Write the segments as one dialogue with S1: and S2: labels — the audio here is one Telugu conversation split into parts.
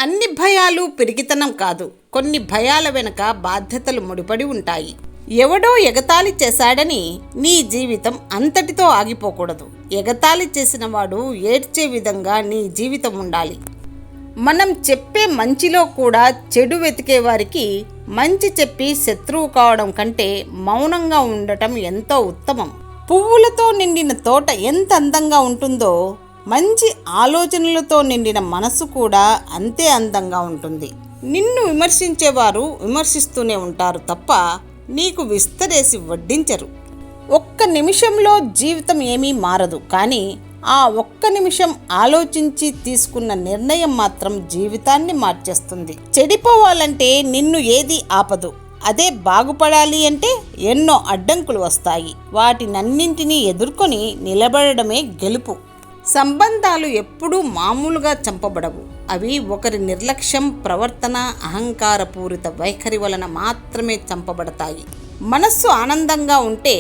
S1: అన్ని భయాలు పిరికితనం కాదు. కొన్ని భయాల వెనుక బాధ్యతలు ముడిపడి ఉంటాయి. ఎవడో ఎగతాళి చేశాడని నీ జీవితం అంతటితో ఆగిపోకూడదు. ఎగతాళి చేసిన వాడు ఏడ్చే విధంగా నీ జీవితం ఉండాలి. మనం చెప్పే మంచిలో కూడా చెడు వెతికే వారికి మంచి చెప్పి శత్రువు కావడం కంటే మౌనంగా ఉండటం ఎంతో ఉత్తమం. పువ్వులతో నిండిన తోట ఎంత అందంగా ఉంటుందో మంచి ఆలోచనలతో నిండిన మనసు కూడా అంతే అందంగా ఉంటుంది. నిన్ను విమర్శించేవారు విమర్శిస్తూనే ఉంటారు తప్ప నీకు విస్తరేసి వడ్డించరు. ఒక్క నిమిషంలో జీవితం ఏమీ మారదు, కానీ ఆ ఒక్క నిమిషం ఆలోచించి తీసుకున్న నిర్ణయం మాత్రం జీవితాన్ని మార్చేస్తుంది. చెడిపోవాలంటే నిన్ను ఏది ఆపదు. అదే బాగుపడాలి అంటే ఎన్నో అడ్డంకులు వస్తాయి. వాటినన్నింటినీ ఎదుర్కొని నిలబడడమే గెలుపు. సంబంధాలు ఎప్పుడూ మామూలుగా చంపబడవు. అవి ఒకరి నిర్లక్ష్యం, ప్రవర్తన, అహంకారపూరిత వైఖరి వలన మాత్రమే చంపబడతాయి. మనస్సు ఆనందంగా ఉంటే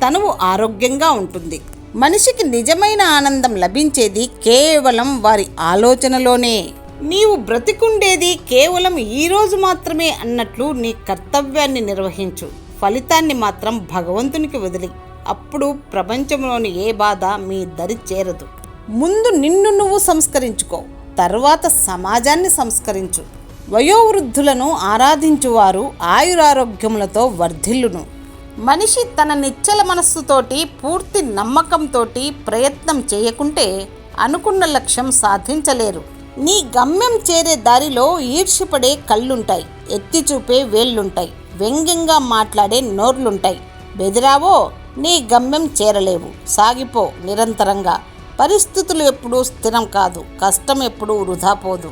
S1: తనువు ఆరోగ్యంగా ఉంటుంది. మనిషికి నిజమైన ఆనందం లభించేది కేవలం వారి ఆలోచనలోనే. నీవు బ్రతికుండేది కేవలం ఈరోజు మాత్రమే అన్నట్లు నీ కర్తవ్యాన్ని నిర్వహించు. ఫలితాన్ని మాత్రం భగవంతునికి వదిలి. అప్పుడు ప్రపంచంలోని ఏ బాధ మీ దరి చేరదు. ముందు నిన్ను నువ్వు సంస్కరించుకో, తర్వాత సమాజాన్ని సంస్కరించు. వయోవృద్ధులను ఆరాధించువారు ఆయురారోగ్యములతో వర్ధిల్లును. మనిషి తన నిశ్చల మనస్సుతోటి, పూర్తి నమ్మకంతోటి ప్రయత్నం చేయకుంటే అనుకున్న లక్ష్యం సాధించలేరు. నీ గమ్యం చేరే దారిలో ఈర్ష్యపడే కళ్ళుంటాయి, ఎత్తి చూపే వేళ్ళుంటాయి, వ్యంగ్యంగా మాట్లాడే నోర్లుంటాయి. బెదిరావో నీ గమ్యం చేరలేవు. సాగిపో నిరంతరంగా. పరిస్థితులు ఎప్పుడూ స్థిరం కాదు. కష్టం ఎప్పుడూ వృధా పోదు.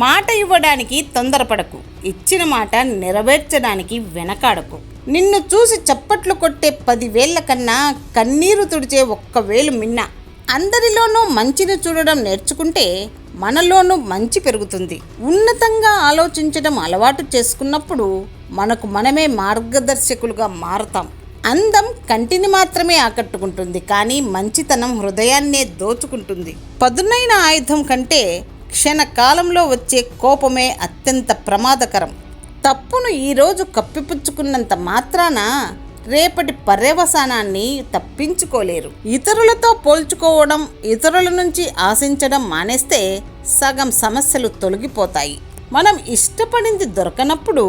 S1: మాట ఇవ్వడానికి తొందరపడకు. ఇచ్చిన మాట నెరవేర్చడానికి వెనకాడకు. నిన్ను చూసి చప్పట్లు కొట్టే 10 వేళ్ల కన్నా కన్నీరు తుడిచే 1 వేలు మిన్న. అందరిలోనూ మంచిని చూడడం నేర్చుకుంటే మనలోనూ మంచి పెరుగుతుంది. ఉన్నతంగా ఆలోచించడం అలవాటు చేసుకున్నప్పుడు మనకు మనమే మార్గదర్శకులుగా మారతాం. అందం కంటిని మాత్రమే ఆకట్టుకుంటుంది, కానీ మంచితనం హృదయాన్నే దోచుకుంటుంది. పదునైన ఆయుధం కంటే క్షణకాలంలో వచ్చే కోపమే అత్యంత ప్రమాదకరం. తప్పును ఈరోజు కప్పిపుచ్చుకున్నంత మాత్రాన రేపటి పర్యవసానాన్ని తప్పించుకోలేరు. ఇతరులతో పోల్చుకోవడం, ఇతరుల నుంచి ఆశించడం మానేస్తే సగం సమస్యలు తొలగిపోతాయి. మనం ఇష్టపడింది దొరకనప్పుడు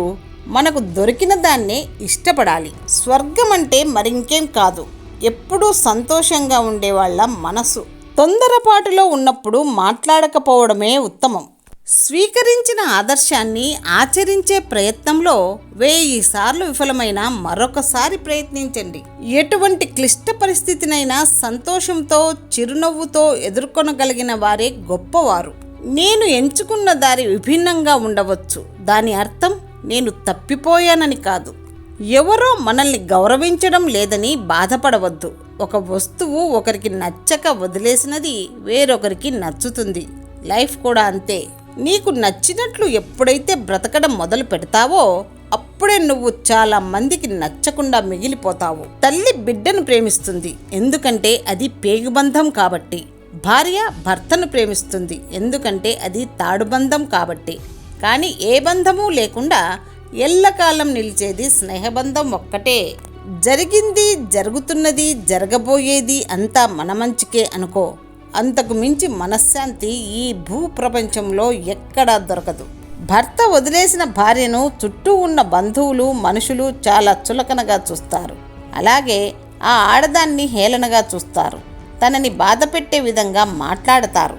S1: మనకు దొరికిన దాన్నే ఇష్టపడాలి. స్వర్గం అంటే మరింకేం కాదు, ఎప్పుడూ సంతోషంగా ఉండేవాళ్ళ మనసు. తొందరపాటులో ఉన్నప్పుడు మాట్లాడకపోవడమే ఉత్తమం. స్వీకరించిన ఆదర్శాన్ని ఆచరించే ప్రయత్నంలో 1000 సార్లు విఫలమైన మరొకసారి ప్రయత్నించండి. ఎటువంటి క్లిష్ట పరిస్థితినైనా సంతోషంతో, చిరునవ్వుతో ఎదుర్కొనగలిగిన వారే గొప్పవారు. నేను ఎంచుకున్న దారి విభిన్నంగా ఉండవచ్చు. దాని అర్థం నేను తప్పిపోయానని కాదు. ఎవరో మనల్ని గౌరవించడం లేదని బాధపడవద్దు. ఒక వస్తువు ఒకరికి నచ్చక వదిలేసినది వేరొకరికి నచ్చుతుంది. లైఫ్ కూడా అంతే. నీకు నచ్చినట్లు ఎప్పుడైతే బ్రతకడం మొదలు పెడతావో అప్పుడే నువ్వు చాలా మందికి నచ్చకుండా మిగిలిపోతావు. తల్లి బిడ్డను ప్రేమిస్తుంది, ఎందుకంటే అది పేగుబంధం కాబట్టి. భార్య భర్తను ప్రేమిస్తుంది, ఎందుకంటే అది తాడుబంధం కాబట్టి. కానీ ఏ బంధము లేకుండా ఎల్లకాలం నిలిచేది స్నేహబంధం ఒక్కటే. జరిగింది, జరుగుతున్నది, జరగబోయేది అంతా మన మంచికే అనుకో. అంతకు మించి మనశ్శాంతి ఈ భూప్రపంచంలో ఎక్కడా దొరకదు. భర్త వదిలేసిన భార్యను చుట్టూ ఉన్న బంధువులు, మనుషులు చాలా చులకనగా చూస్తారు. అలాగే ఆ ఆడదాన్ని హేళనగా చూస్తారు. తనని బాధపెట్టే విధంగా మాట్లాడతారు.